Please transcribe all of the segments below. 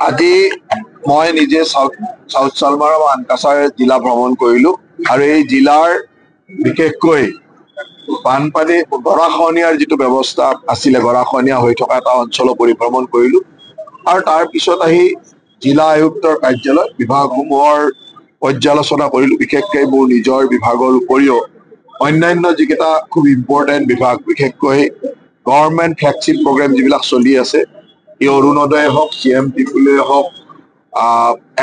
আজি মই নিজে সাউথ সালমাৰ আৰু মানকাছাৰ জিলা ভ্ৰমণ কৰিলো আৰু এই জিলাৰ বিশেষকৈ বানপানী গৰাখহনীয়াৰ যিটো ব্যৱস্থা আছিলে, গৰাখহনীয়া হৈ থকা এটা অঞ্চল পৰিভ্ৰমণ কৰিলো আৰু তাৰ পিছত আহি জিলা আয়ুক্তৰ কাৰ্যালয় বিভাগসমূহৰ পৰ্যালোচনা কৰিলো। বিশেষকৈ মোৰ নিজৰ বিভাগৰ উপৰিও অন্যান্য যিকেইটা খুব ইম্পৰ্টেণ্ট বিভাগ, বিশেষকৈ গভৰ্ণমেণ্ট ফ্লেগশ্বিপ প্ৰগ্ৰেম যিবিলাক চলি আছে, এই অৰুণোদয়ে হওক, CM-Triple হওক,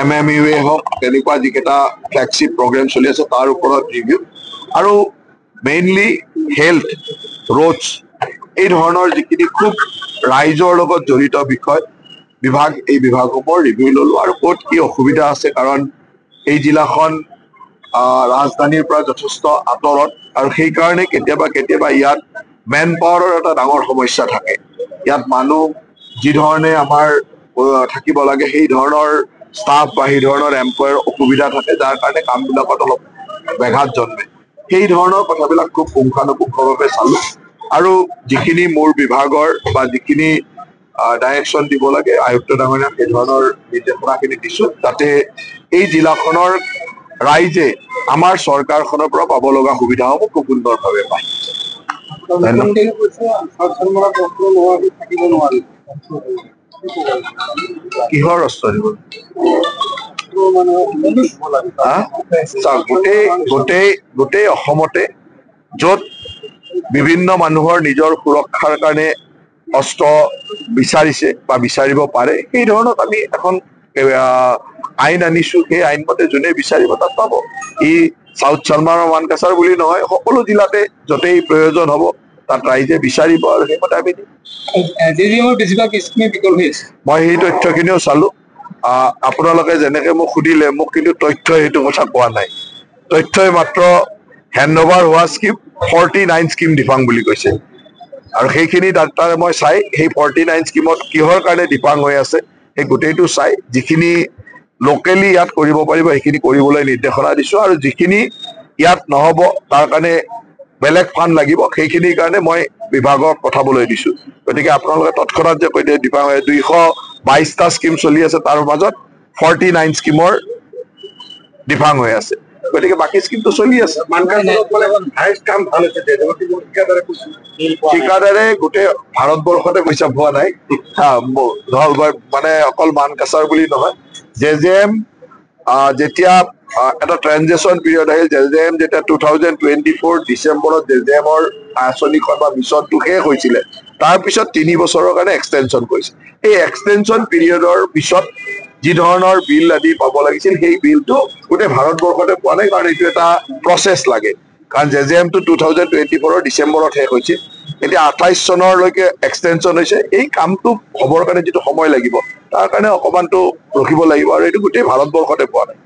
MMUৱে হওক, তেনেকুৱা যিকেইটা ফ্লেগশ্বিপ প্ৰগ্ৰেম চলি আছে তাৰ ওপৰত ৰিভিউ আৰু মেইনলি হেল্থ, ৰোডছ, এই ধৰণৰ যিখিনি খুব ৰাইজৰ লগত জড়িত বিষয় এই বিভাগসমূহৰ ৰিভিউ ললো আৰু ক'ত কি অসুবিধা আছে, কাৰণ এই জিলাখন ৰাজধানীৰ পৰা যথেষ্ট আঁতৰত আৰু সেইকাৰণে কেতিয়াবা ইয়াত মেন পাৱাৰৰ এটা ডাঙৰ সমস্যা থাকে। ইয়াত মানুহ যি ধৰণে আমাৰ থাকিব লাগে সেই ধৰণৰ ষ্টাফ বা সেই ধৰণৰ এমপ্লয়ৰ অসুবিধা থাকে, যাৰ কাৰণে কামবিলাকত অলপ ব্যাঘাত জন্মে। সেই ধৰণৰ কথাবিলাক খুব পুংখানুপুংখভাৱে চালো আৰু যিখিনি মোৰ বিভাগৰ বা যিখিনি ডাইৰেকশ্যন দিব লাগে আয়ুক্ত ডাঙৰীয়া সেই ধৰণৰ নিৰ্দেশনাখিনি দিছো, যাতে এই জিলাখনৰ ৰাইজে আমাৰ চৰকাৰখনৰ পৰা পাব লগা সুবিধাসমূহ খুব সুন্দৰভাৱে পায়। কিহৰ অস্ত্ৰ দিব? গোটেই অসমতে য'ত বিভিন্ন মানুহৰ নিজৰ সুৰক্ষাৰ কাৰণে অস্ত্ৰ বিচাৰিছে বা বিচাৰিব পাৰে, সেই ধৰণত আমি এখন আইন আনিছো। সেই আইন মতে যোনে বিচাৰিব তাত পাব। ই সাউথ সালমাৰ আৰু মানকাছাৰ বুলি নহয়, সকলো জিলাতে য'তেই প্ৰয়োজন হ'ব তাত ৰাইজে বিচাৰিব আৰু সেইমতে আমি দিম। মই সেই তথ্যখিনিও চালো। আপোনালোকে যেনেকে মোক সুধিলে, মোক কিন্তু তথ্যই সেইটো কথা কোৱা নাই। তথ্যই মাত্ৰ হেণ্ডঅভাৰ হোৱা স্কিম 49 স্কিম ডিফাং বুলি কৈছে আৰু সেইখিনি তাৰে মই চাই সেই 49 স্কিমত কিহৰ কাৰণে ডিফাং হৈ আছে সেই গোটেইটো চাই যিখিনি লোকেলি ইয়াত কৰিব পাৰিব সেইখিনি কৰিবলৈ নিৰ্দেশনা দিছো আৰু যিখিনি ইয়াত নহ'ব তাৰ কাৰণে বেলেগ ফাণ্ড লাগিব, সেইখিনিৰ কাৰণে মই বিভাগক পঠাবলৈ দিছো। গতিকে আপোনালোকে তৎক্ষণাত যে কৈ দিয়ে ডিফাং 222টা স্কিম চলি আছে, তাৰ মাজত 49 স্কিমৰ ডিফাং হৈ আছে, গতিকে বাকী স্কিমটো চলি আছে। ঠিকাদাৰে গোটেই ভাৰতবৰ্ষতে পইচা পোৱা নাই, মানে অকল মানকাছাৰ বুলি নহয়। JJM যেতিয়া এটা ট্ৰেনজেকশ্যন পিৰিয়ড আহিল, JJM যেতিয়া 2024 ডিচেম্বৰত JJMৰ আঁচনিখন বা মিছনটো শেষ হৈছিলে, তাৰপিছত 3 বছৰৰ কাৰণে এক্সটেনশ্যন কৰিছে। এই এক্সটেনশ্যন পিৰিয়ডৰ পিছত যি ধৰণৰ বিল আদি পাব লাগিছিল সেই বিলটো গোটেই ভাৰতবৰ্ষতে পোৱা নাই, কাৰণ এইটো এটা প্ৰচেছ লাগে। কাৰণ JJMটো 2024 ডিচেম্বৰত শেষ হৈছিল, এতিয়া 28 চনলৈকে এক্সটেনশ্যন হৈছে। এই কামটো হ'বৰ কাৰণে যিটো সময় লাগিব তাৰ কাৰণে অকমানটো ৰখিব লাগিব আৰু এইটো গোটেই ভাৰতবৰ্ষতে পোৱা নাই।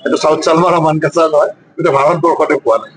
এইটো সাউথ সালমাৰ আৰু মানকাছাৰ নহয়, গোটেই ভাৰতবৰ্ষতে পোৱা নাই।